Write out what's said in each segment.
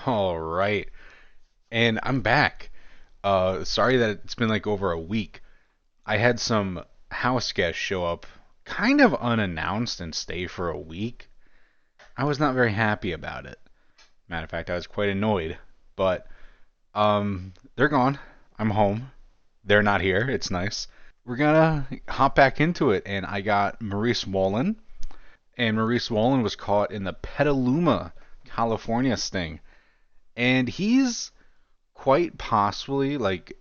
All right. And I'm back. Sorry that it's been like over a week. I had some house guests show up kind of unannounced and stay for a week. I was not very happy about it. Matter of fact, I was quite annoyed. But they're gone. I'm home. They're not here. It's nice. We're gonna hop back into it, and I got Maurice Wolin, and Maurice Wolin was caught in the Petaluma, California sting, and he's quite possibly like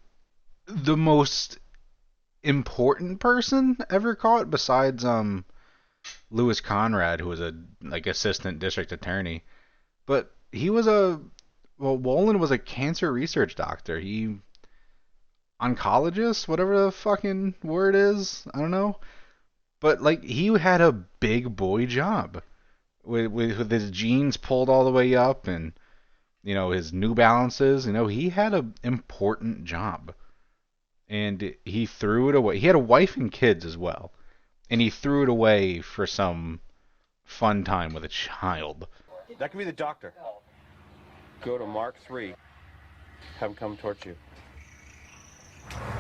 the most important person ever caught besides Lewis Conrad, who was a like assistant district attorney. But he was a well, Wolin was a cancer research doctor. He oncologist, whatever the fucking word is, I don't know. But like he had a big boy job with his jeans pulled all the way up and his New Balances. He had an important job, and he threw it away. He had a wife and kids as well, and he threw it away for some fun time with a child. That could be the doctor. Go to Mark 3. Have him come towards you.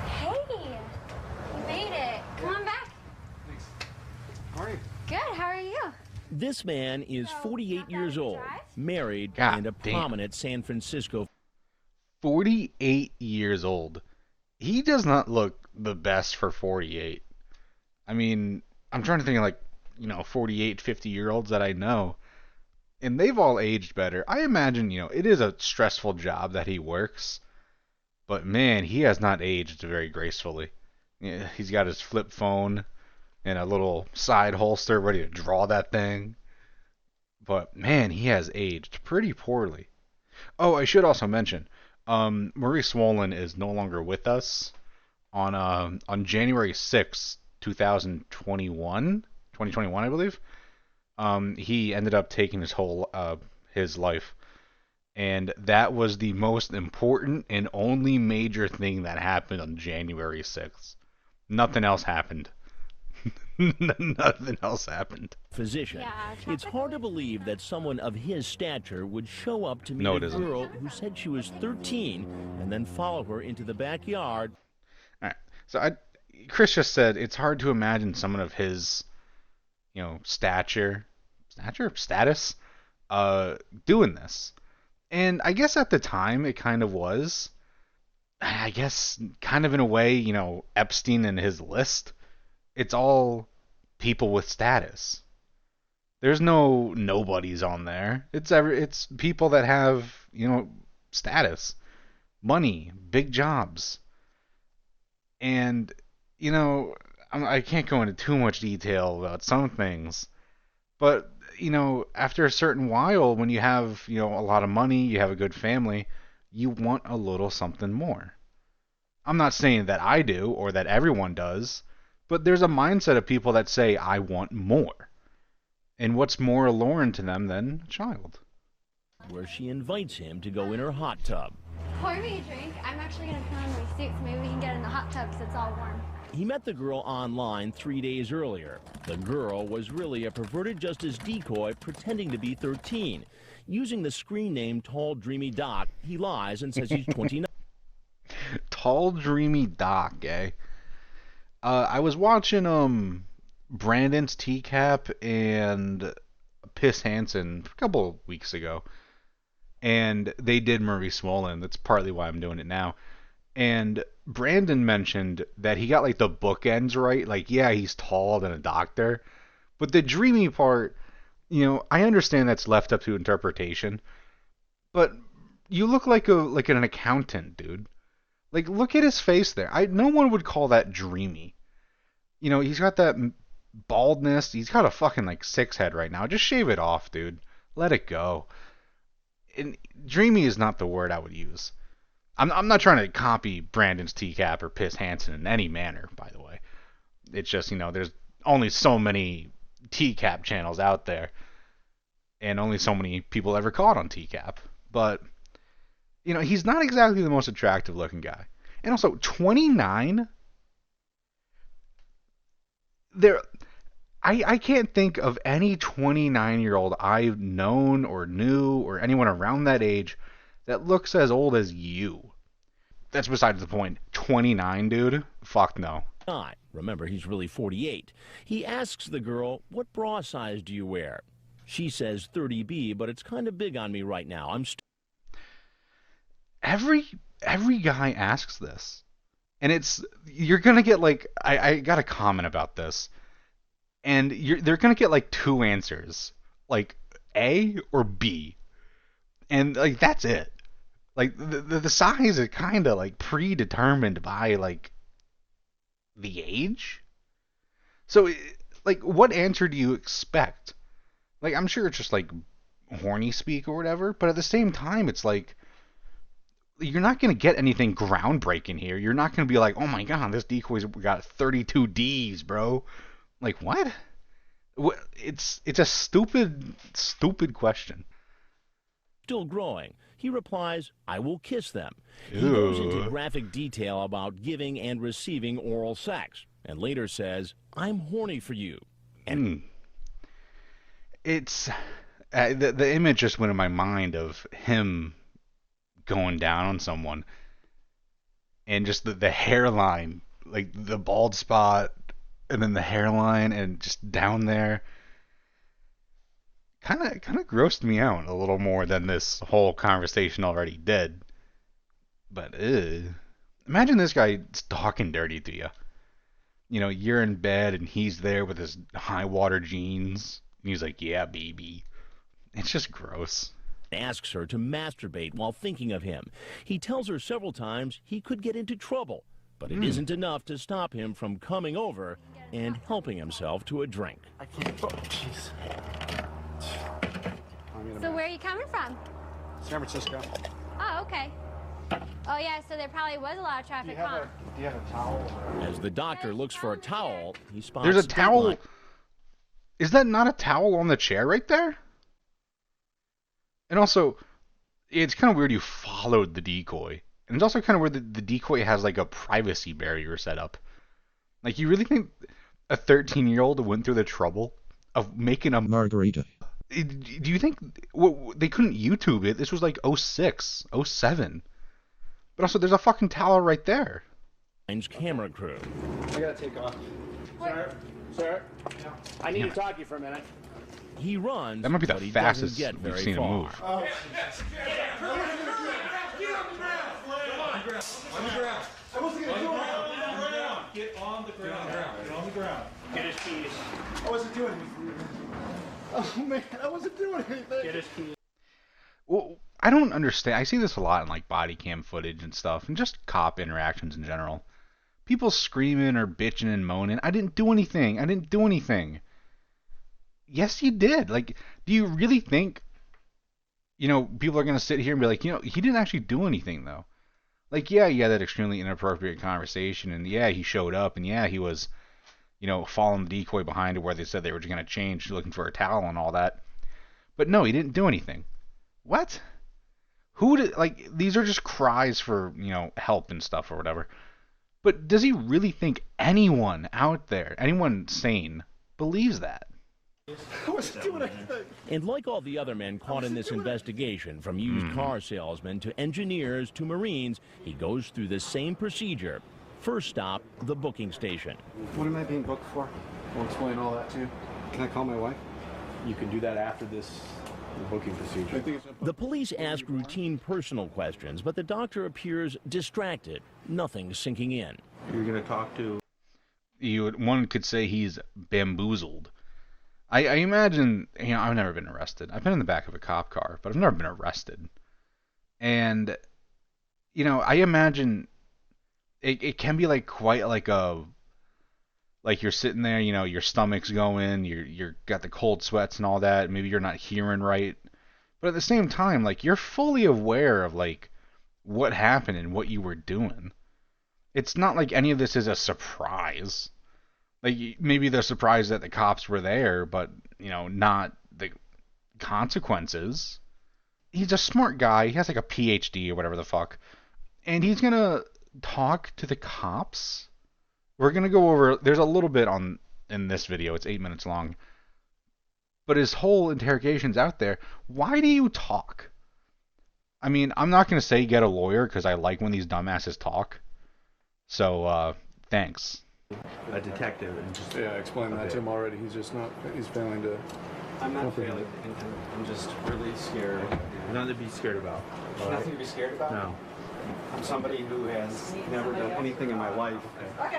Hey, you made it. Come on back. Thanks. How are you? Good, how are you? This man is 48 years old, married, God and a damn. prominent San Francisco. 48 years old. He does not look the best for 48. I mean, I'm trying to think of 48, 50-year-olds that I know, and they've all aged better. I imagine, it is a stressful job that he works, but man, he has not aged very gracefully. Yeah, he's got his flip phone and a little side holster ready to draw that thing. But man, he has aged pretty poorly. Oh, I should also mention, Maurice Wolin is no longer with us. On January 6th, 2021, I believe. He ended up taking his life, and that was the most important and only major thing that happened on January 6th. Nothing else happened. Nothing else happened. Physician. Yeah, It's hard to believe that someone of his stature would show up to meet No, a it isn't. girl who said she was 13 and then follow her into the backyard. All right. So Chris just said it's hard to imagine someone of his, status, doing this. And I guess at the time it kind of was. I guess kind of in a way, Epstein and his list. It's all people with status. There's no nobodies on there. It's people that have, status, money, big jobs. And, I can't go into too much detail about some things, but, after a certain while, when you have, a lot of money, you have a good family, you want a little something more. I'm not saying that I do or that everyone does, but there's a mindset of people that say, I want more. And what's more alluring to them than a child? Where she invites him to go in her hot tub. Pour me a drink. I'm actually going to put on my suit so maybe we can get in the hot tub because it's all warm. He met the girl online 3 days earlier. The girl was really a perverted justice decoy pretending to be 13. Using the screen name Tall Dreamy Doc, he lies and says he's 29. Tall, dreamy Doc, eh? I was watching Brandon's TCAP and Piss Hansen a couple of weeks ago, and they did Maurice Wolin. That's partly why I'm doing it now. And Brandon mentioned that he got like the bookends right. Like, yeah, he's tall than a doctor, but the dreamy part, I understand that's left up to interpretation. But you look like an accountant, dude. Like, look at his face there. No one would call that dreamy. He's got that baldness. He's got a fucking like six head right now. Just shave it off, dude. Let it go. And dreamy is not the word I would use. I'm not trying to copy Brandon's TCAP or Piss Hansen in any manner, by the way. It's just, there's only so many TCAP channels out there, and only so many people ever caught on TCAP. But, he's not exactly the most attractive looking guy. And also, 29? I can't think of any 29-year-old I've known or knew or anyone around that age that looks as old as you. That's besides the point. 29, dude? Fuck no. Guy. Remember, he's really 48. He asks the girl, what bra size do you wear? She says 30B, but it's kind of big on me right now. Every guy asks this. And you're gonna get like, I got a comment about this. And they're gonna get like two answers. Like A or B. And like that's it. Like the size is kind of like predetermined by like the age. So like what answer do you expect? Like I'm sure it's just like horny speak or whatever, but at the same time it's like you're not going to get anything groundbreaking here. You're not going to be like, "Oh my god, this decoy's got 32 Ds, bro." Like what? It's a stupid question. Still growing. He replies, I will kiss them. Ew. He goes into graphic detail about giving and receiving oral sex, and later says, I'm horny for you. And It's the image just went in my mind of him going down on someone, and just the hairline, like the bald spot, and then the hairline, and just down there. Kind of grossed me out a little more than this whole conversation already did. But imagine this guy talking dirty to you. You know, you're in bed and he's there with his high water jeans. And he's like, "Yeah, baby." It's just gross. Asks her to masturbate while thinking of him. He tells her several times he could get into trouble, but it isn't enough to stop him from coming over and helping himself to a drink. I can't. Oh, jeez. So where are you coming from? San Francisco. Oh, okay. Oh, yeah, so there probably was a lot of traffic, huh? Do you have a towel? As the doctor looks for a towel, he spots There's a towel. Decoy. Is that not a towel on the chair right there? And also, it's kind of weird you followed the decoy. And it's also kind of weird that the decoy has like a privacy barrier set up. Like, you really think a 13-year-old went through the trouble of making a margarita? Do you think they couldn't YouTube it? This was like 06, 07. But also, there's a fucking towel right there. Camera crew. I gotta take off. Sir, I need to talk to you for a minute. He runs. That might be the but he fastest doesn't get we've very seen him far. move. Oh. Get on the ground. Get his keys. I wasn't doing anything. Oh man, I wasn't doing anything. Get his keys. Well, I don't understand. I see this a lot in like body cam footage and stuff, and just cop interactions in general. People screaming or bitching and moaning. I didn't do anything. I didn't do anything. Yes, you did. Like, do you really think, people are going to sit here and be like, he didn't actually do anything, though? Like, yeah, you had that extremely inappropriate conversation, and yeah, he showed up, and yeah, he was, following the decoy behind it where they said they were just going to change, looking for a towel and all that. But no, he didn't do anything. What? These are just cries for, help and stuff or whatever. But does he really think anyone out there, anyone sane, believes that? I wasn't doing anything. And like all the other men caught in this investigation, from used car salesmen to engineers to Marines, he goes through the same procedure. First stop, the booking station. What am I being booked for? I'll explain all that to you. Can I call my wife? You can do that after the booking procedure. I think it's The police ask routine personal questions, but the doctor appears distracted, nothing sinking in. You're going to talk to... One could say he's bamboozled. I imagine, I've never been arrested. I've been in the back of a cop car, but I've never been arrested. And, I imagine it can be like quite like you're sitting there, your stomach's going, you're got the cold sweats and all that. Maybe you're not hearing right. But at the same time, like, you're fully aware of, like, what happened and what you were doing. It's not like any of this is a surprise. Like, maybe they're surprised that the cops were there, but, not the consequences. He's a smart guy. He has, like, a PhD or whatever the fuck. And he's gonna talk to the cops? We're gonna go over... There's a little bit in this video. It's 8 minutes long. But his whole interrogation's out there. Why do you talk? I mean, I'm not gonna say get a lawyer because I like when these dumbasses talk. So, thanks. A detective and just... Yeah, I explained that to him already. He's just not, he's failing to... I'm not failing. I'm just really scared. Nothing to be scared about. Nothing to be scared about? No. I'm somebody who has never done anything in my life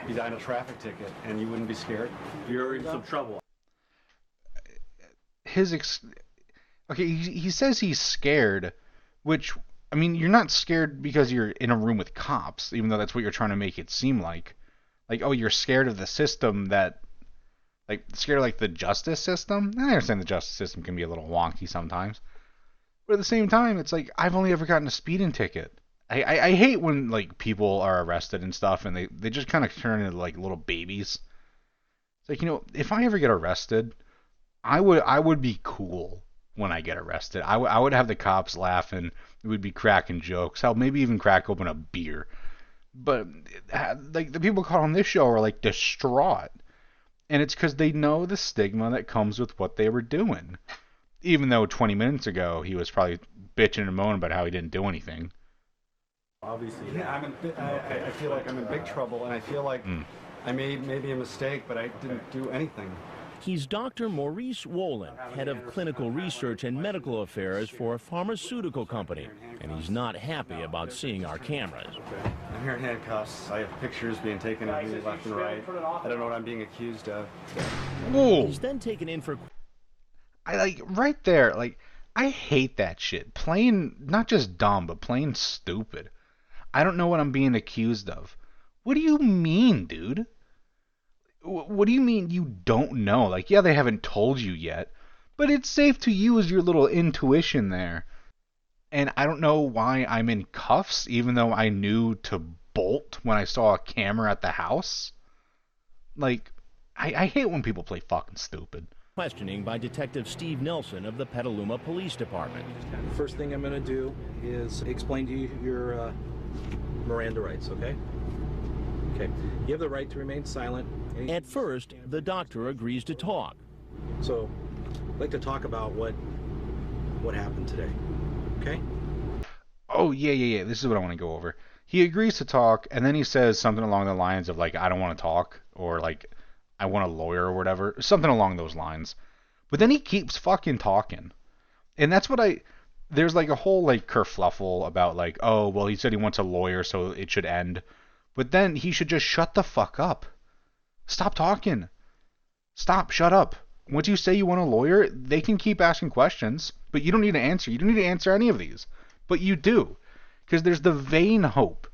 besides a traffic ticket, and you wouldn't be scared? You're in some trouble. Okay, he says he's scared, which, I mean, you're not scared because you're in a room with cops, even though that's what you're trying to make it seem like. Like, oh, you're scared of the system that, like, scared of, like, the justice system? I understand the justice system can be a little wonky sometimes. But at the same time, it's like, I've only ever gotten a speeding ticket. I hate when, like, people are arrested and stuff, and they just kind of turn into, like, little babies. It's like, you know, if I ever get arrested, I would be cool when I get arrested. I would have the cops laughing. We would be cracking jokes. Hell, maybe even crack open a beer. But, like, the people caught on this show are, like, distraught. And it's because they know the stigma that comes with what they were doing. Even though 20 minutes ago he was probably bitching and moaning about how he didn't do anything. Obviously, yeah, I feel like I'm in big trouble, and I feel like I made maybe a mistake, but I didn't do anything. He's Dr. Maurice Wolin, head of clinical research and medical affairs for a pharmaceutical company, and he's not happy about seeing our cameras. I'm here in handcuffs. I have pictures being taken of me left and right. I don't know what I'm being accused of. Whoa. He's then taken in for... I like, right there, like, I hate that shit. Plain, not just dumb, but plain stupid. I don't know what I'm being accused of. What do you mean, dude? What do you mean you don't know? Like, yeah, they haven't told you yet, but it's safe to use your little intuition there. And I don't know why I'm in cuffs, even though I knew to bolt when I saw a camera at the house. Like, I hate when people play fucking stupid. Questioning by Detective Steve Nelson of the Petaluma Police Department. First thing I'm going to do is explain to you your Miranda rights, okay? Okay. You have the right to remain silent. At first, the doctor agrees to talk. So, I'd like to talk about what happened today, okay? Oh, yeah. This is what I want to go over. He agrees to talk, and then he says something along the lines of, like, I don't want to talk, or, like, I want a lawyer or whatever. Something along those lines. But then he keeps fucking talking. And that's what there's, like, a whole, like, kerfluffle about, like, oh, well, he said he wants a lawyer, so it should end. But then he should just shut the fuck up. Stop talking. Shut up. Once you say you want a lawyer, they can keep asking questions, but you don't need to answer. You don't need to answer any of these. But you do. Because there's the vain hope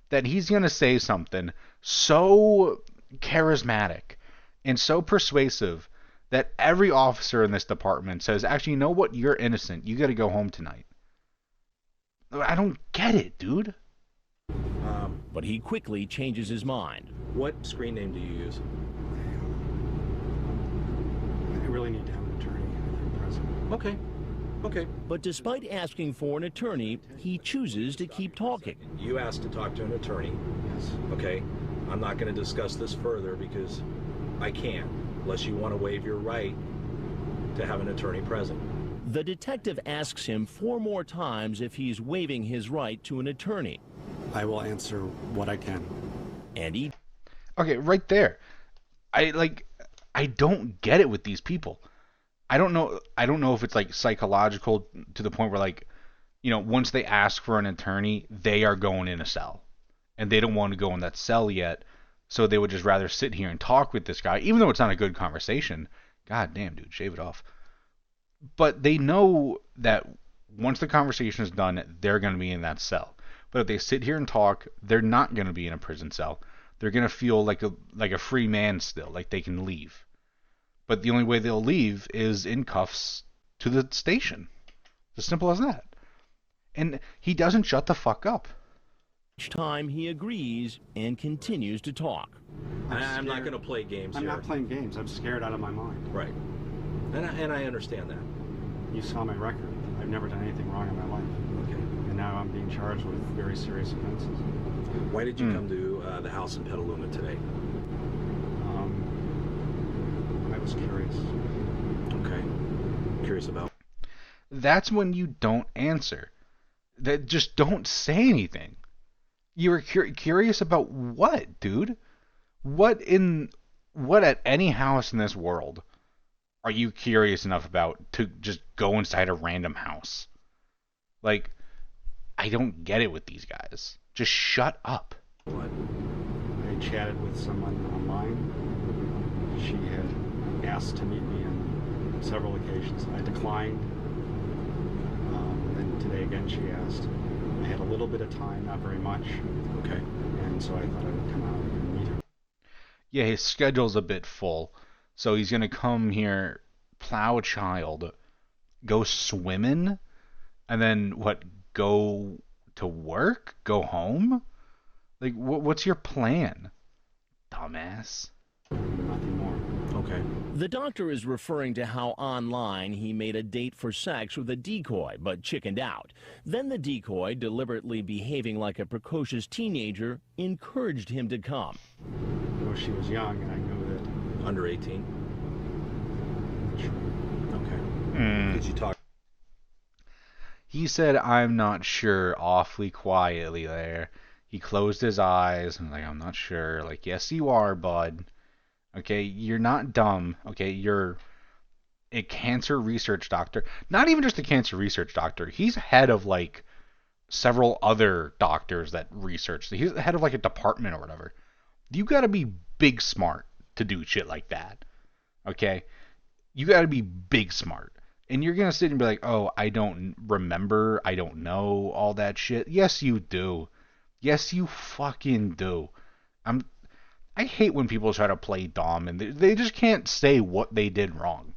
that he's going to say something so charismatic and so persuasive that every officer in this department says, actually, you know what? You're innocent. You got to go home tonight. I don't get it, dude. But he quickly changes his mind. What screen name do you use? I really need to have an attorney, I think, present. Okay. But despite asking for an attorney, he chooses to keep talking. You asked to talk to an attorney. Yes. Okay. I'm not going to discuss this further because I can't, unless you want to waive your right to have an attorney present. The detective asks him 4 more times if he's waiving his right to an attorney. I will answer what I can. And he... Okay, right there. I don't get it with these people. I don't know if it's like psychological to the point where, like, you know, once they ask for an attorney, they are going in a cell. And they don't want to go in that cell yet, so they would just rather sit here and talk with this guy, even though it's not a good conversation. God damn, dude, shave it off. But they know that once the conversation is done, they're going to be in that cell. But if they sit here and talk, they're not going to be in a prison cell. They're going to feel like a free man still, like they can leave. But the only way they'll leave is in cuffs to the station. As simple as that. And he doesn't shut the fuck up. Each time he agrees and continues to talk. I'm not going to play games I'm here. not playing games. I'm scared out of my mind. Right. And I understand that. You saw my record. I've never done anything wrong in my life. Okay. And now I'm being charged with very serious offenses. Why did you come to the house in Petaluma today? I was curious. Okay. Curious about? That's when you don't answer. that just don't say anything. You were curious about what, dude? What at any house in this world are you curious enough about to just go inside a random house? Like, I don't get it with these guys. Just shut up. What? I chatted with someone online. She had asked to meet me on several occasions. I declined. Then today again she asked. I had a little bit of time, not very much. Okay. And so I thought I would come out and meet her. Yeah, his schedule's a bit full. So he's going to come here, plow a child, go swimming, and then what, go to work? Go home? Like, what's your plan, dumbass? Nothing more. Okay. The doctor is referring to how online he made a date for sex with a decoy, but chickened out. Then the decoy, deliberately behaving like a precocious teenager, encouraged him to come. You know, she was young, and I knew that. Under 18? Sure. Okay. Did you talk? He said, I'm not sure, awfully quietly there. He closed his eyes and like, I'm not sure. Like, yes, you are, bud. Okay, you're not dumb. Okay, you're a cancer research doctor. Not even just a cancer research doctor. He's head of like several other doctors that research. He's the head of like a department or whatever. You gotta be big smart to do shit like that. Okay? You gotta be big smart. And you're gonna sit and be like, oh, I don't remember. I don't know all that shit. Yes, you do. Yes, you fucking do. I hate when people try to play dumb and they just can't say what they did wrong.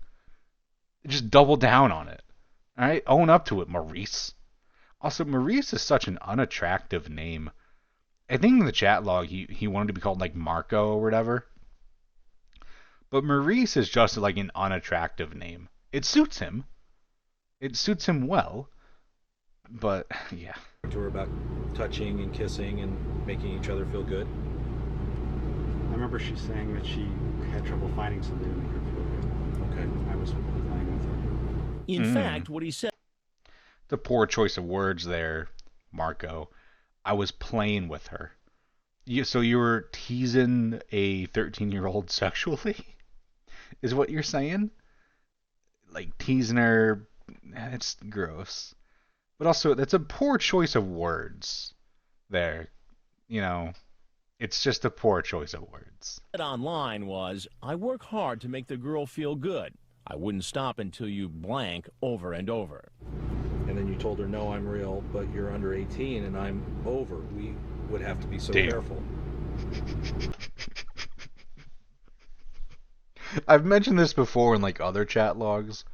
Just double down on it. Alright? Own up to it, Maurice. Also, Maurice is such an unattractive name. I think in the chat log he wanted to be called like Marco or whatever. But Maurice is just like an unattractive name. It suits him. It suits him well. But, yeah. To her about touching and kissing and making each other feel good? I remember she saying that she had trouble finding somebody to make her feel good. Okay. I was playing with her. In fact, what he said... The poor choice of words there, Marco. I was playing with her. So you were teasing a 13-year-old sexually? Is what you're saying? Like, teasing her... It's gross. But also, that's a poor choice of words there. You know, it's just a poor choice of words. Online was, I work hard to make the girl feel good. I wouldn't stop until you blank over and over. And then you told her, no, I'm real, but you're under 18 and I'm over. We would have to be so careful. I've mentioned this before in like other chat logs.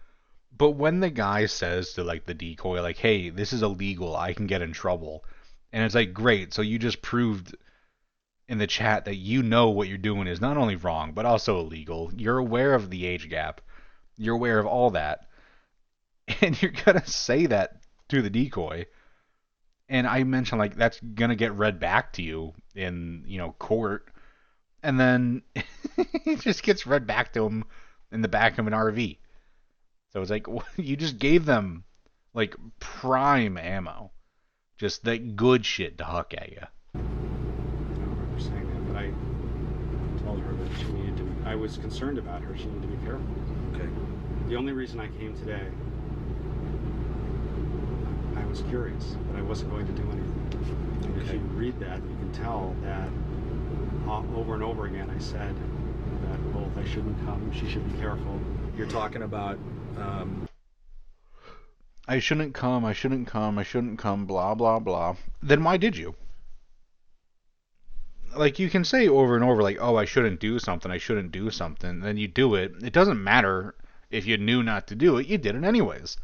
But when the guy says to like the decoy, like, hey, this is illegal, I can get in trouble. And it's like, great, so you just proved in the chat that you know what you're doing is not only wrong, but also illegal. You're aware of the age gap. You're aware of all that. And you're going to say that to the decoy. And I mentioned, like, that's going to get read back to you in, you know, court. And then it just gets read back to him in the back of an RV. So it's like, you just gave them, like, prime ammo. Just that good shit to huck at you. I don't remember saying that, but I told her that she needed to be, I was concerned about her. She needed to be careful. Okay. The only reason I came today, I was curious, but I wasn't going to do anything. And if you read that, you can tell that over and over again I said that both I shouldn't come, she should be careful. You're talking about... I shouldn't come, I shouldn't come, I shouldn't come, blah, blah, blah. Then why did you? Like, you can say over and over, like, oh, I shouldn't do something, I shouldn't do something. Then you do it. It doesn't matter if you knew not to do it. You did it anyways.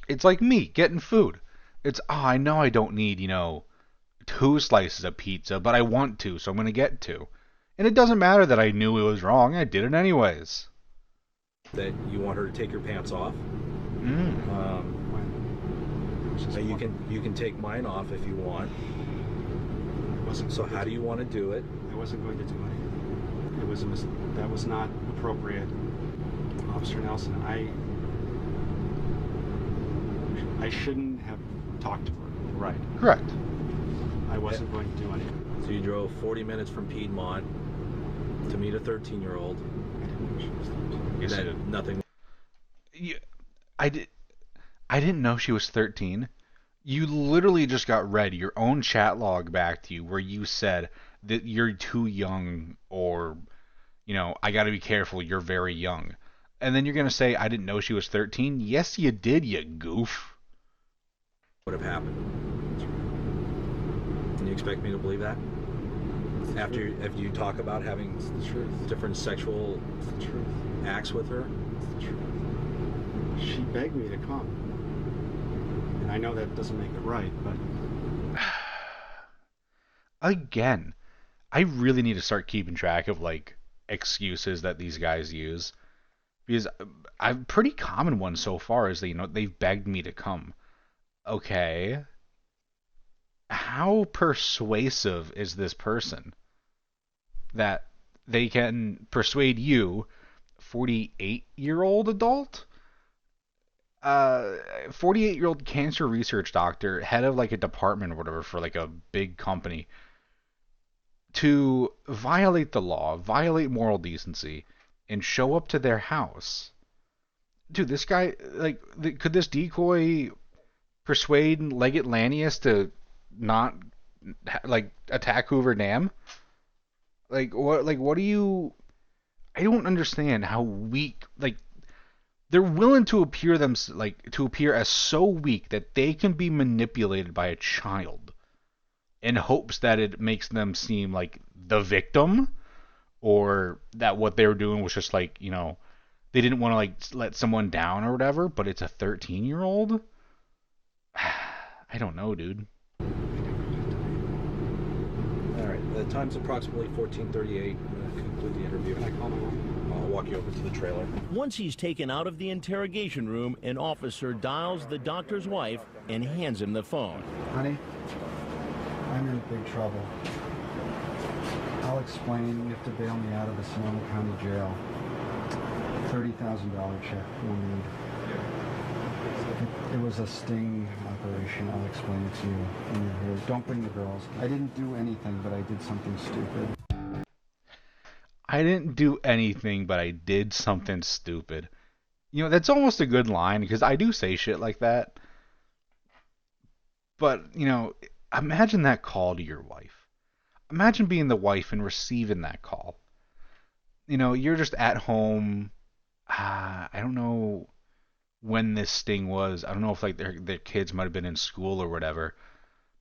It's like me getting food. It's, oh, I know I don't need, 2 slices of pizza, but I want to, so I'm going to get 2. And it doesn't matter that I knew it was wrong. I did it anyways. That you want her to take your pants off. You can take mine off if you want. So how do you want to do it? I wasn't going to do anything. That was not appropriate. Officer Nelson, I shouldn't have talked to her. Right. Correct. I wasn't going to do anything. So you drove 40 minutes from Piedmont to meet a 13-year-old. Yes, I did. Nothing. I didn't know she was 13. You literally just got read your own chat log back to you where you said that you're too young, or, I got to be careful, you're very young. And then you're going to say, I didn't know she was 13? Yes, you did, you goof. Would have happened. And you expect me to believe that? After you talk about having different sexual acts with her? It's the truth. She begged me to come. And I know that doesn't make it right, but... Again, I really need to start keeping track of, excuses that these guys use. Because a pretty common one so far is that, they've begged me to come. Okay. How persuasive is this person that they can persuade you, 48-year-old adult? 48-year-old cancer research doctor, head of a department or whatever for a big company, to violate the law, violate moral decency, and show up to their house. Dude, this guy, could this decoy persuade Leggett Lanius to not, attack Hoover Dam? What do you... I don't understand how weak, they're willing to appear as so weak that they can be manipulated by a child in hopes that it makes them seem like the victim, or that what they were doing was just they didn't want to let someone down or whatever, but it's a 13-year-old? I don't know, dude. All right, the time's approximately 14:38. I'm going to conclude the interview. Can I call my mom? I'll walk you over to the trailer. Once he's taken out of the interrogation room, an officer dials the doctor's wife and hands him the phone. Honey, I'm in big trouble. I'll explain. You have to bail me out of the Sonoma County Jail. $30,000 check. We'll need. It was a sting operation. I'll explain it to you when you're here. Don't bring the girls. I didn't do anything, but I did something stupid. I didn't do anything, but I did something stupid. That's almost a good line, because I do say shit like that. But, imagine that call to your wife. Imagine being the wife and receiving that call. You're just at home. I don't know when this sting was. I don't know if their kids might have been in school or whatever.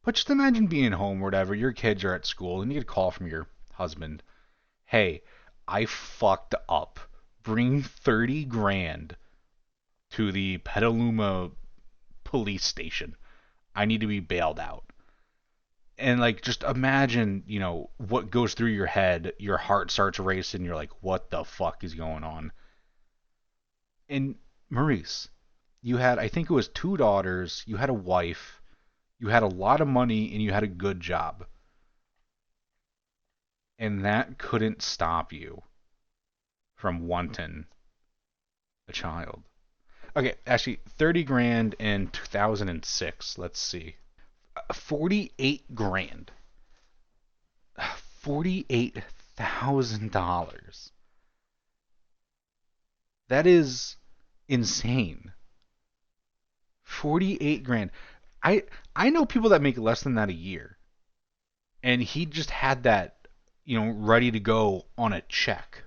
But just imagine being home or whatever. Your kids are at school and you get a call from your husband. Hey, I fucked up. Bring 30 grand to the Petaluma police station. I need to be bailed out. And just imagine, what goes through your head. Your heart starts racing. You're like, what the fuck is going on? And Maurice, you had, I think it was 2 daughters, you had a wife, you had a lot of money, and you had a good job. And that couldn't stop you from wanting a child. Okay, actually, 30 grand in 2006. Let's see. 48 grand. $48,000. That is insane. 48 grand. I know people that make less than that a year. And he just had that, ready to go on a check.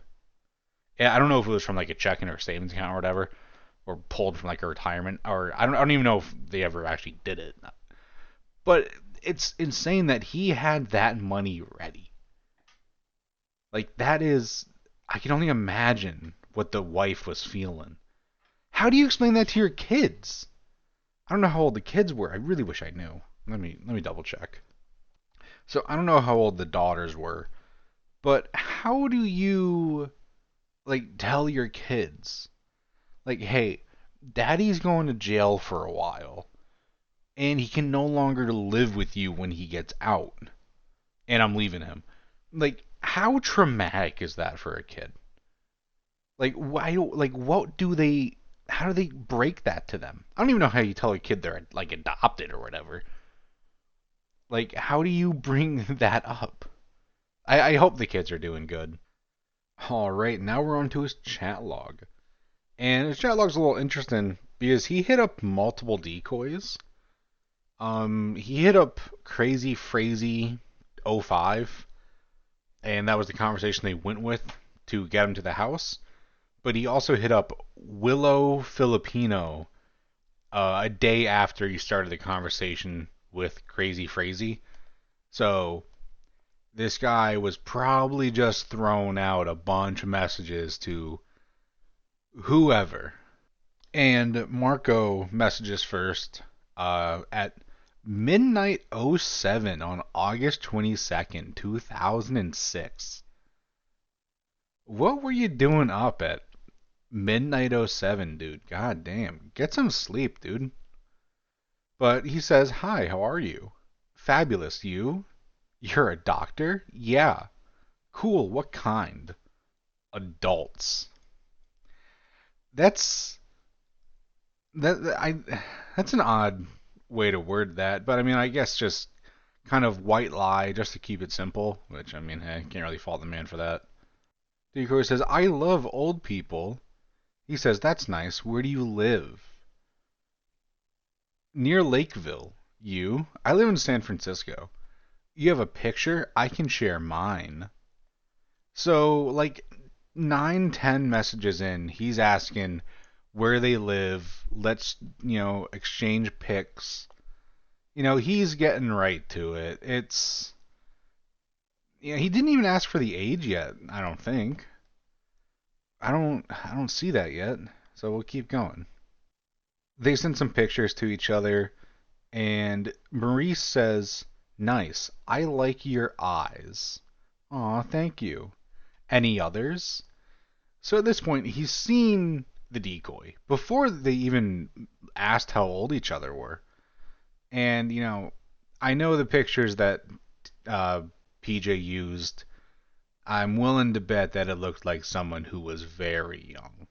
Yeah, I don't know if it was from a checking or savings account or whatever, or pulled from a retirement, or I don't even know if they ever actually did it. But it's insane that he had that money ready. That is, I can only imagine what the wife was feeling. How do you explain that to your kids? I don't know how old the kids were. I really wish I knew. Let me double check. So I don't know how old the daughters were, but how do you tell your kids, hey, daddy's going to jail for a while, and he can no longer live with you when he gets out, and I'm leaving him. How traumatic is that for a kid? Why? What do they? how do they break that to them? I don't even know how you tell a kid they're like adopted or whatever. Like, how do you bring that up? I hope the kids are doing good. All right, now we're on to his chat log. And his chat log's a little interesting because he hit up multiple decoys. He hit up Crazy Frazee 05, and that was the conversation they went with to get him to the house. But he also hit up Willow Filipino a day after he started the conversation with Crazy Frazee. So this guy was probably just throwing out a bunch of messages to whoever. And Marco messages first at midnight 07 on August 22nd, 2006. What were you doing up at midnight 07, dude? God damn. Get some sleep, dude. But he says, "Hi, how are you?" "Fabulous, you?" "You're a doctor?" "Yeah." "Cool, what kind?" "Adults." That's that's an odd way to word that, but I mean, I guess just kind of white lie just to keep it simple, which I mean, hey, can't really fault the man for that. Decoy says, "I love old people." He says, "That's nice. Where do you live?" "Near Lakeville." "You?" "I live in San Francisco." "You have a picture? I can share mine." So, like, 9, 10 messages in, he's asking where they live. Let's, exchange pics. He's getting right to it. He didn't even ask for the age yet, I don't think. I don't see that yet. So we'll keep going. They send some pictures to each other, and Maurice says, "Nice. I like your eyes." "Aw, thank you." "Any others?" So at this point, he's seen the decoy before they even asked how old each other were. And, I know the pictures that PJ used. I'm willing to bet that it looked like someone who was very young.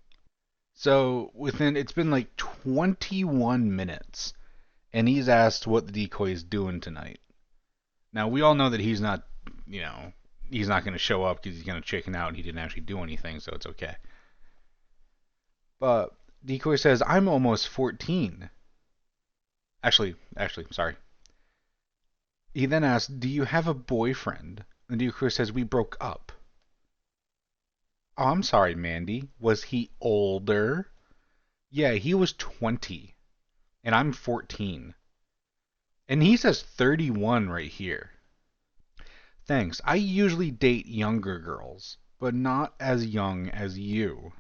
So it's been like 21 minutes, and he's asked what the decoy is doing tonight. Now, we all know that he's not going to show up because he's going to chicken out and he didn't actually do anything, so it's okay. But Decoy says, "I'm almost 14. Actually, sorry. He then asks, "Do you have a boyfriend?" And Decoy says, "We broke up." "Oh, I'm sorry, Mandy. Was he older?" "Yeah, he was 20. And I'm 14. And he says 31 right here. "Thanks. I usually date younger girls, but not as young as you."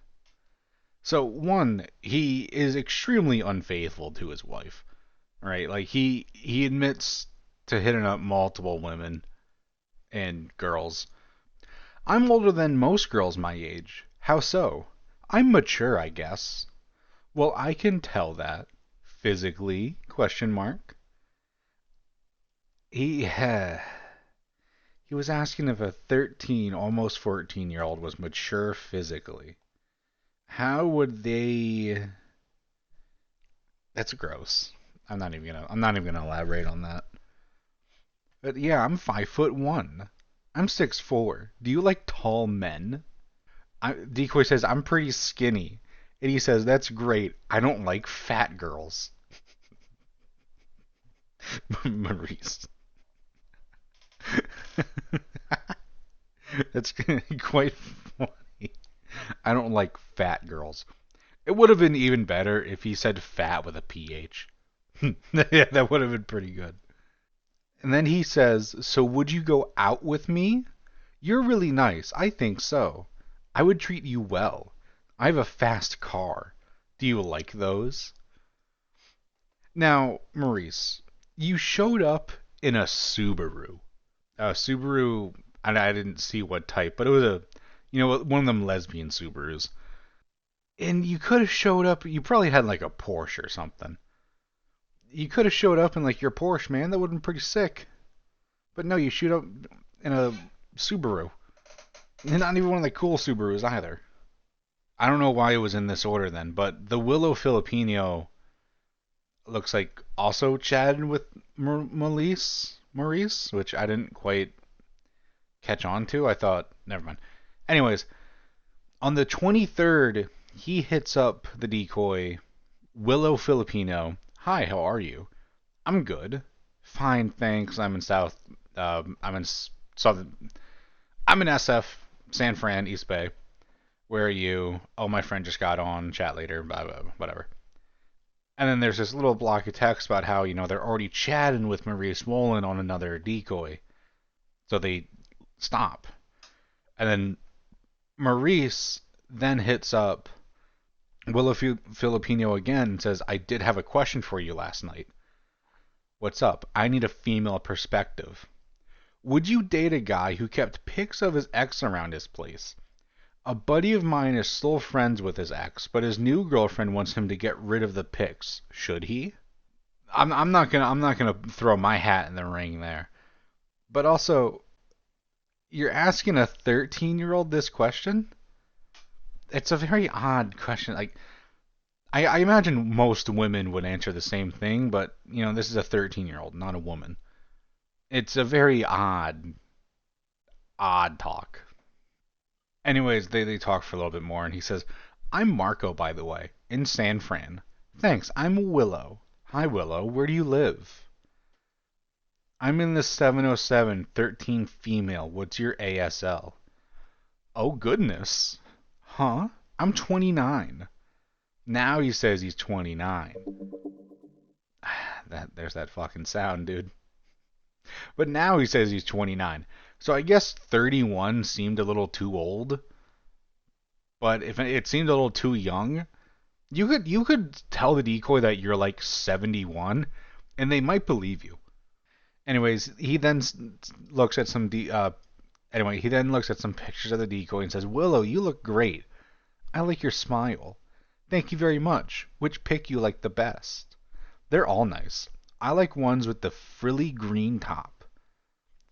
So, one, he is extremely unfaithful to his wife, right? Like, he admits to hitting up multiple women and girls. "I'm older than most girls my age." "How so?" "I'm mature, I guess." "Well, I can tell that. Physically? Question mark. He was asking if a 13, almost 14-year-old was mature physically. How would they? That's gross. I'm not even gonna elaborate on that. But yeah, I'm 5'1". I'm 6'4". Do you like tall men? Decoy says, "I'm pretty skinny." And he says, "That's great. I don't like fat girls." Maurice. That's quite funny. "I don't like fat girls." It would have been even better if he said fat with a PH. Yeah, that would have been pretty good. And then he says, "So would you go out with me?" "You're really nice. I think so. I would treat you well. I have a fast car. Do you like those?" Now, Maurice, you showed up in a Subaru. Subaru, I didn't see what type, but it was one of them lesbian Subarus. And you could have showed up, you probably had like a Porsche or something. You could have showed up in like your Porsche, man. That would have been pretty sick. But no, you shoot up in a Subaru. And not even one of the cool Subarus either. I don't know why it was in this order then, but the Willow Filipino looks like also chatted with Maurice, which I didn't quite catch on to. I thought, never mind. Anyways, on the 23rd, he hits up the decoy, Willow Filipino. Hi, how are you? I'm good. Fine, thanks. I'm in South. I'm in Southern. I'm in SF, San Fran, East Bay. Where are you? Oh, my friend just got on. Chat later. Blah, blah, blah, whatever. And then there's this little block of text about how, they're already chatting with Maurice Wolin on another decoy. So they stop. And then Maurice then hits up Willow Filipino again and says, I did have a question for you last night. What's up? I need a female perspective. Would you date a guy who kept pics of his ex around his place? A buddy of mine is still friends with his ex, but his new girlfriend wants him to get rid of the pics. Should he? I'm not gonna throw my hat in the ring there. But also, you're asking a 13-year-old this question? It's a very odd question. Like, I imagine most women would answer the same thing, but this is a 13-year-old, not a woman. It's a very odd talk. Anyways, they talk for a little bit more, and he says, I'm Marco, by the way, in San Fran. Thanks, I'm Willow. Hi, Willow, where do you live? I'm in the 707, 13 female. What's your ASL? Oh, goodness. Huh? I'm 29. Now he says he's 29. There's that fucking sound, dude. But now he says he's 29. So I guess 31 seemed a little too old. But if it seemed a little too young, you could tell the decoy that you're like 71, and they might believe you. Anyways, he then looks at some he then looks at some pictures of the decoy and says, Willow, you look great. I like your smile. Thank you very much. Which pic you like the best? They're all nice. I like ones with the frilly green top.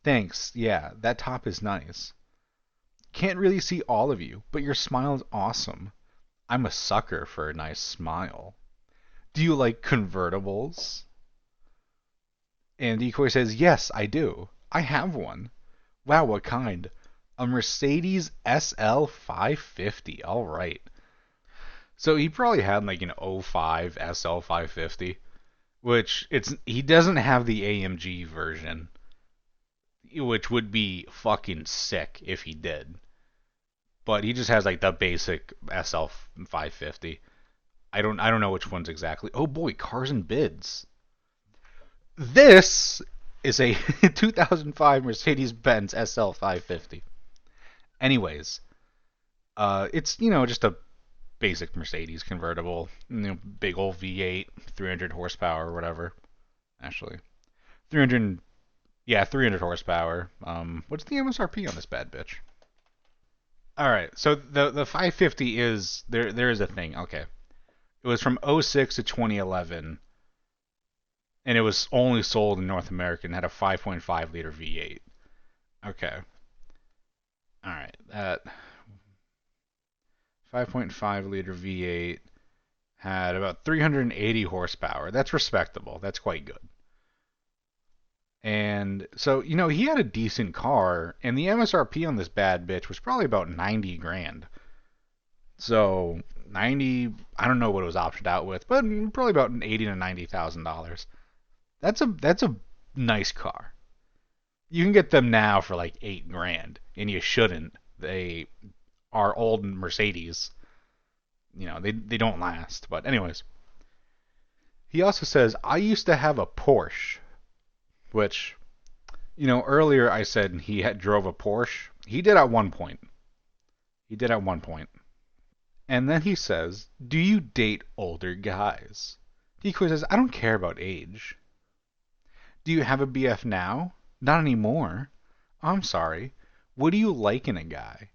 Thanks, yeah, that top is nice. Can't really see all of you, but your smile is awesome. I'm a sucker for a nice smile. Do you like convertibles? And Decoy says, yes, I do. I have one. Wow, what kind? A Mercedes SL 550. All right. So he probably had like an '05 SL 550, which he doesn't have the AMG version, which would be fucking sick if he did. But he just has like the basic SL 550. I don't know which ones exactly. Oh boy, cars and bids. This is a 2005 Mercedes-Benz SL 550. Anyways, it's just a basic Mercedes convertible, big old V8, 300 horsepower or whatever. Actually, 300 horsepower. What's the MSRP on this bad bitch? All right, so the 550 is there is a thing. Okay, it was from 06 to 2011, and it was only sold in North America and had a 5.5 liter V8. Okay. All right, that 5.5 liter V8 had about 380 horsepower. That's respectable. That's quite good. And so, he had a decent car, and the MSRP on this bad bitch was probably about 90 grand. So, 90, I don't know what it was optioned out with, but probably about $80,000 to $90,000. That's a nice car. You can get them now for like 8 grand, and you shouldn't. They are old Mercedes. They don't last. But anyways, he also says, I used to have a Porsche, which, earlier I said he drove a Porsche. He did at one point. And then he says, do you date older guys? Decoy says, I don't care about age. Do you have a BF now? Not anymore. I'm sorry. What do you like in a guy?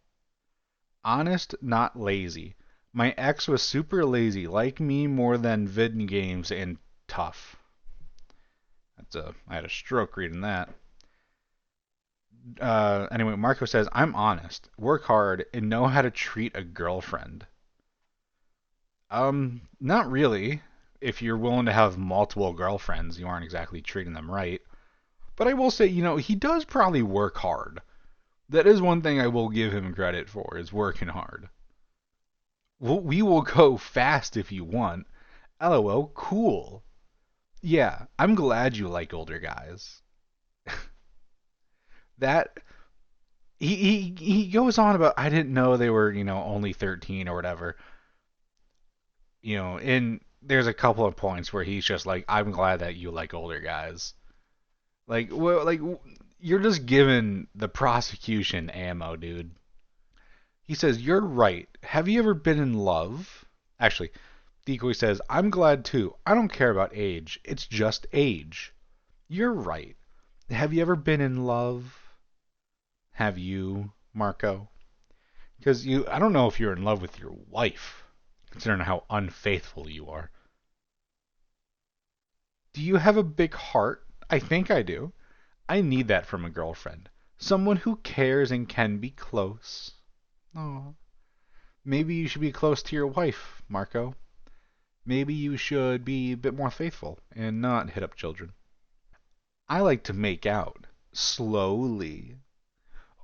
Honest, not lazy. My ex was super lazy, like me more than vid games, and tough. I had a stroke reading that. Anyway, Marco says, I'm honest, work hard, and know how to treat a girlfriend. Not really. If you're willing to have multiple girlfriends, you aren't exactly treating them right. But I will say, he does probably work hard. That is one thing I will give him credit for, is working hard. We will go fast if you want. LOL, cool. Yeah, I'm glad you like older guys. That he goes on about I didn't know they were, only 13 or whatever. And there's a couple of points where he's just like, I'm glad that you like older guys. Like, well, like you're just giving the prosecution ammo, dude. He says, "You're right. Have you ever been in love?" Actually, Decoy says, "I'm glad too. I don't care about age. It's just age." You're right. Have you ever been in love? Have you, Marco? Because I don't know if you're in love with your wife, considering how unfaithful you are. Do you have a big heart? I think I do. I need that from a girlfriend. Someone who cares and can be close. Oh, maybe you should be close to your wife, Marco. Maybe you should be a bit more faithful and not hit up children. I like to make out. Slowly.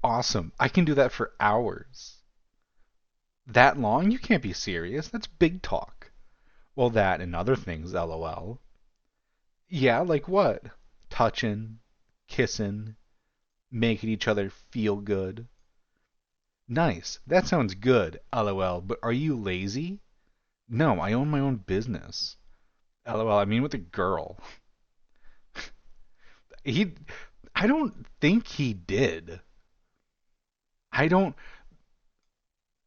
Awesome. I can do that for hours. That long? You can't be serious. That's big talk. Well, that and other things, lol. Yeah, like what? Touching, kissing, making each other feel good. Nice. That sounds good, lol. But are you lazy? No, I own my own business. LOL, I mean with a girl. He I don't think he did. I don't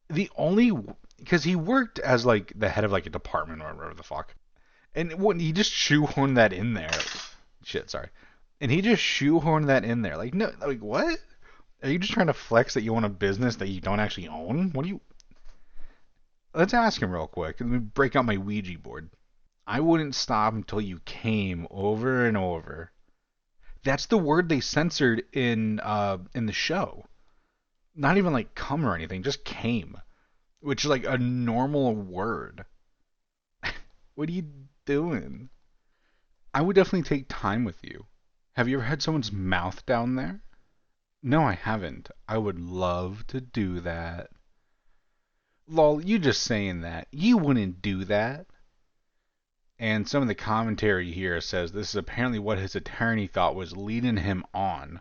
the only because he worked as like the head of like a department or whatever the fuck. And when he just shoehorned that in there. Shit, sorry. And he just shoehorned that in there. Like no like what? Are you just trying to flex that you own a business that you don't actually own? What do you Let's ask him real quick. Let me break out my Ouija board. I wouldn't stop until you came over and over. That's the word they censored in the show. Not even like come or anything, just came, which is like a normal word. What are you doing? I would definitely take time with you. Have you ever had someone's mouth down there? No, I haven't. I would love to do that. Lol, you just saying that. You wouldn't do that. And some of the commentary here says this is apparently what his attorney thought was leading him on,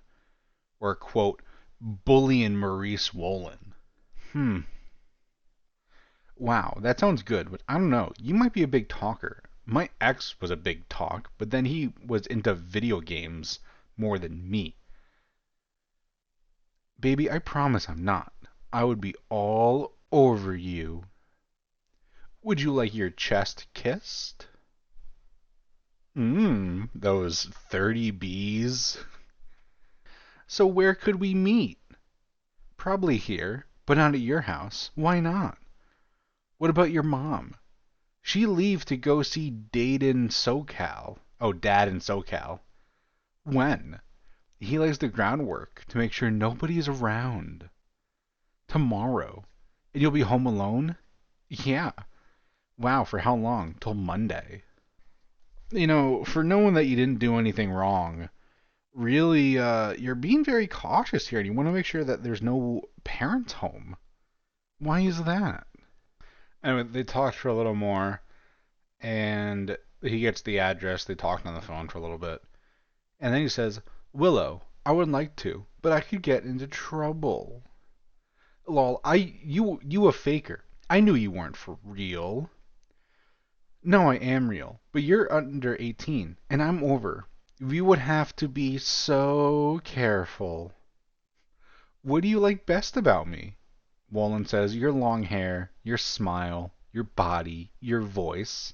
or quote, bullying Maurice Wolin. Wow, that sounds good, but I don't know. You might be a big talker. My ex was a big talk, but then he was into video games more than me. Baby, I promise I'm not. I would be all over you. Would you like your chest kissed? Those 30 Bs. So where could we meet? Probably here, but not at your house. Why not? What about your mom? She leave to go see Dad in SoCal. Oh, Dad in SoCal. When? He lays the groundwork to make sure nobody's around. Tomorrow. And you'll be home alone? Yeah. Wow, for how long? Till Monday. For knowing that you didn't do anything wrong, really, you're being very cautious here, and you want to make sure that there's no parents home. Why is that? Anyway, they talked for a little more, and he gets the address. They talked on the phone for a little bit. And then he says, Willow, I would like to, but I could get into trouble. Lol, you a faker. I knew you weren't for real. No, I am real, but you're under 18, and I'm over. We would have to be so careful. What do you like best about me? Wolin says, your long hair, your smile, your body, your voice.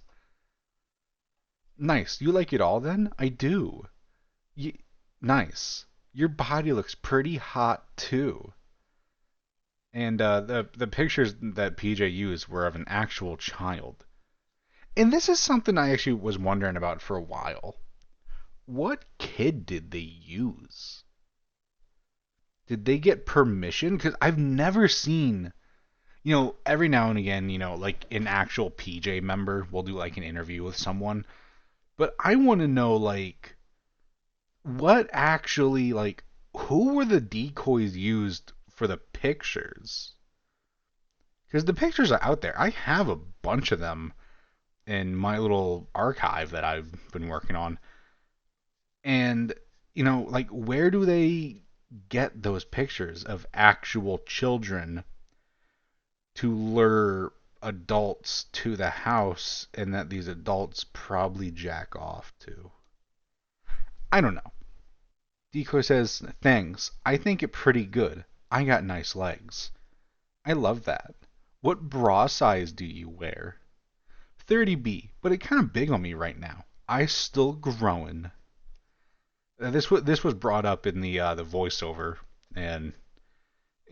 Nice. You like it all then? I do. Nice. Your body looks pretty hot too. And the pictures that PJ used were of an actual child. And this is something I actually was wondering about for a while. What kid did they use? Did they get permission? Because I've never seen... Every now and again, like an actual PJ member will do like an interview with someone, but I want to know like what actually like who were the decoys used for the pictures? Because the pictures are out there. I have a bunch of them in my little archive that I've been working on. And, like, where do they get those pictures of actual children to lure adults to the house and that these adults probably jack off to? I don't know. Decoy says, thanks. I think it pretty good. I got nice legs. I love that. What bra size do you wear? 30B, but it kind of big on me right now. I still growing. This was brought up in the voiceover, and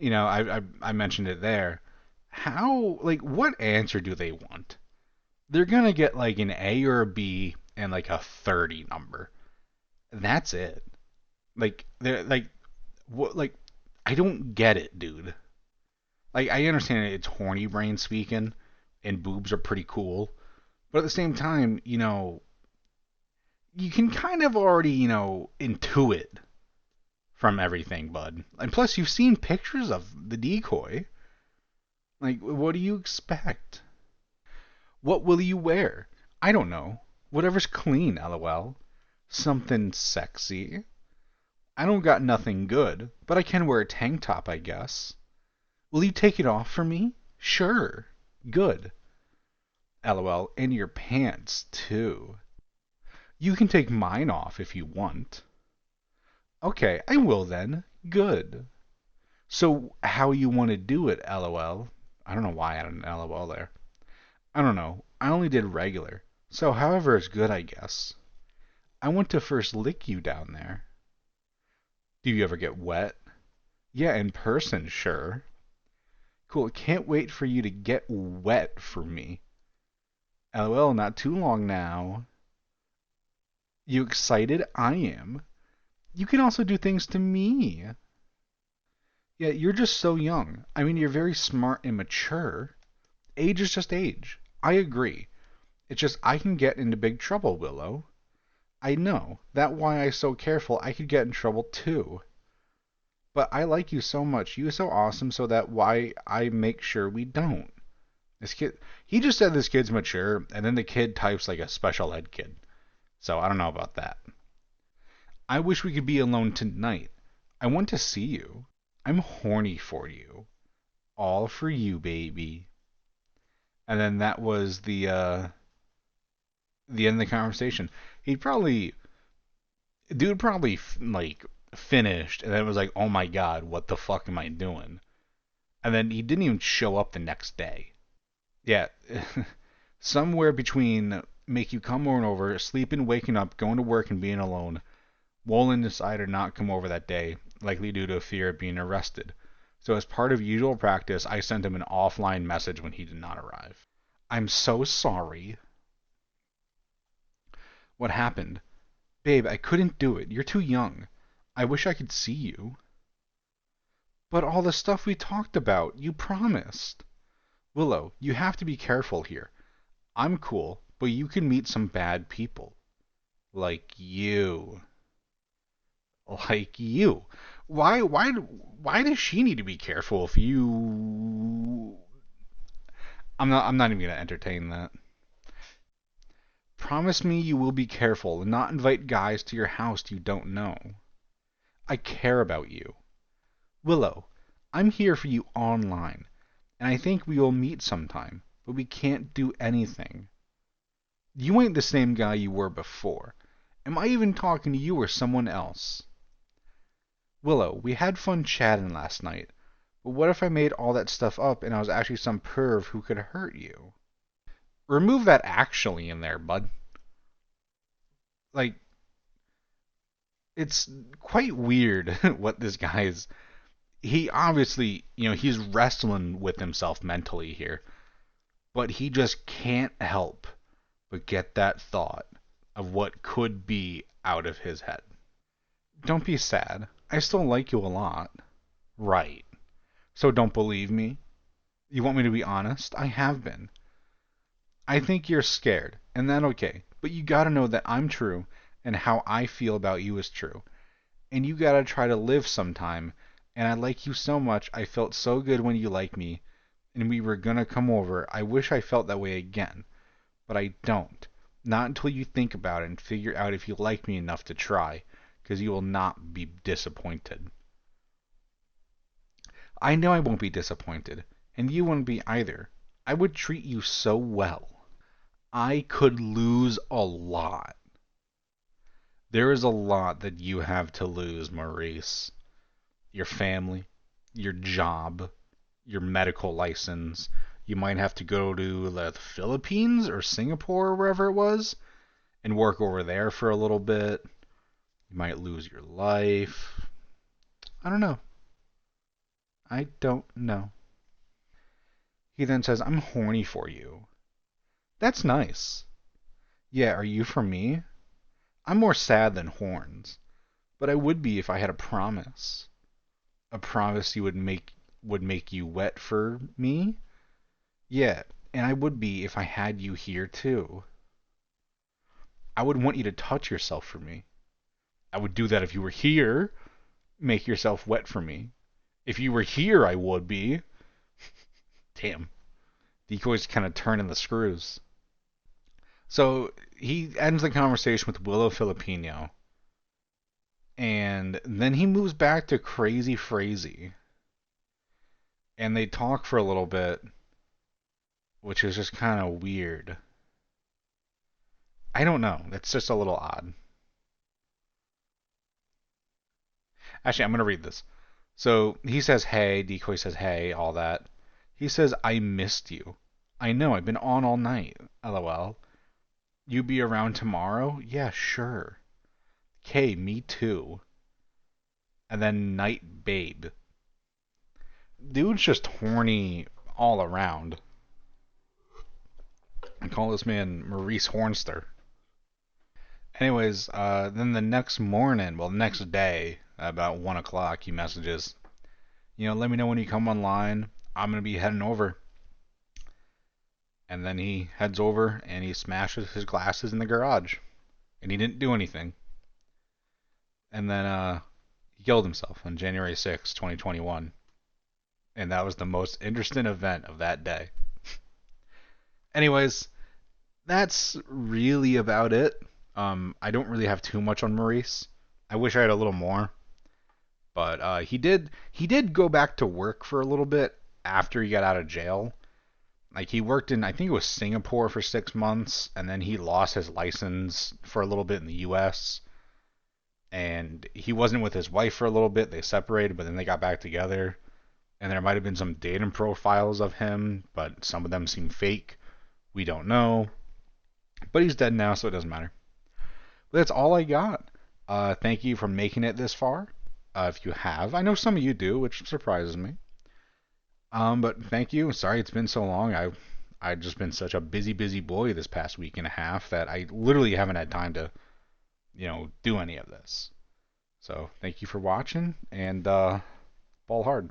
I mentioned it there. How like what answer do they want? They're gonna get like an A or a B and like a 30 number. That's it. Like they're like what like I don't get it, dude. Like I understand it's horny brain speaking, and boobs are pretty cool, but at the same time, you can kind of already, intuit from everything, bud. And plus, you've seen pictures of the decoy. Like, what do you expect? What will you wear? I don't know. Whatever's clean, lol. Something sexy. I don't got nothing good, but I can wear a tank top, I guess. Will you take it off for me? Sure. Good. LOL. And your pants, too. You can take mine off if you want. Okay, I will then. Good. So, how you want to do it, LOL? I don't know why I had an LOL there. I don't know. I only did regular. So, however is good, I guess. I want to first lick you down there. Do you ever get wet? Yeah, in person, sure. Cool, can't wait for you to get wet for me. LOL, not too long now. You excited? I am. You can also do things to me. Yeah, you're just so young. I mean, you're very smart and mature. Age is just age. I agree. It's just I can get into big trouble, Willow. I know. That's why I so careful I could get in trouble too. But I like you so much. You're so awesome, so that why I make sure we don't. This kid, he just said this kid's mature, and then the kid types like a special ed kid. So I don't know about that. I wish we could be alone tonight. I want to see you. I'm horny for you. All for you, baby. And then that was the end of the conversation. Dude probably like finished, and then it was like, oh my god, what the fuck am I doing? And then he didn't even show up the next day. Yeah, somewhere between make you come over, sleeping, waking up, going to work, and being alone, Wolin decided not to come over that day, likely due to fear of being arrested. So as part of usual practice, I sent him an offline message when he did not arrive. I'm so sorry. What happened? Babe, I couldn't do it. You're too young. I wish I could see you. But all the stuff we talked about, you promised. Willow, you have to be careful here. I'm cool, but you can meet some bad people. Like you. Like you. Why does she need to be careful if you... I'm not even gonna entertain that. Promise me you will be careful and not invite guys to your house you don't know. I care about you. Willow, I'm here for you online, and I think we will meet sometime, but we can't do anything. You ain't the same guy you were before. Am I even talking to you or someone else? Willow, we had fun chatting last night, but what if I made all that stuff up and I was actually some perv who could hurt you? Remove that actually in there, bud. Like, it's quite weird what this guy's... He obviously, he's wrestling with himself mentally here, but he just can't help but get that thought of what could be out of his head. Don't be sad. I still like you a lot. Right. So don't believe me? You want me to be honest? I have been. I think you're scared, and that's okay. But you gotta know that I'm true, and how I feel about you is true. And you gotta try to live sometime. And I like you so much. I felt so good when you liked me, and we were gonna come over. I wish I felt that way again, but I don't. Not until you think about it and figure out if you like me enough to try, because you will not be disappointed. I know I won't be disappointed, and you wouldn't be either. I would treat you so well. I could lose a lot. There is a lot that you have to lose, Maurice. Your family, your job, your medical license. You might have to go to the Philippines or Singapore or wherever it was and work over there for a little bit. You might lose your life. I don't know. I don't know. He then says, I'm horny for you. That's nice. Yeah, are you for me? I'm more sad than horns, but I would be if I had a promise. A promise you would make you wet for me? Yeah, and I would be if I had you here too. I would want you to touch yourself for me. I would do that if you were here. Make yourself wet for me. If you were here, I would be. Damn. Decoy's kind of turning the screws. So he ends the conversation with Willow Filipino. And then he moves back to Crazy Frazee. And they talk for a little bit, which is just kind of weird. I don't know. It's just a little odd. Actually, I'm going to read this. So he says, hey. Decoy says, hey, all that. He says, I missed you. I know, I've been on all night. LOL. You be around tomorrow? Yeah, sure. K, me too. And then Night Babe. Dude's just horny all around. I call this man Maurice Hornster. Anyways, then the next morning, well, the next day, about 1 o'clock, he messages, let me know when you come online. I'm going to be heading over. And then he heads over and he smashes his glasses in the garage. And he didn't do anything. And then he killed himself on January 6, 2021. And that was the most interesting event of that day. Anyways, that's really about it. I don't really have too much on Maurice. I wish I had a little more. But he did go back to work for a little bit after he got out of jail. Like, he worked in, I think it was Singapore for 6 months, and then he lost his license for a little bit in the U.S. And he wasn't with his wife for a little bit. They separated, but then they got back together. And there might have been some dating profiles of him, but some of them seem fake. We don't know. But he's dead now, so it doesn't matter. But that's all I got. Thank you for making it this far. If you have. I know some of you do, which surprises me. But thank you. Sorry it's been so long. I've just been such a busy boy this past week and a half that I literally haven't had time to, do any of this. So thank you for watching, and ball hard.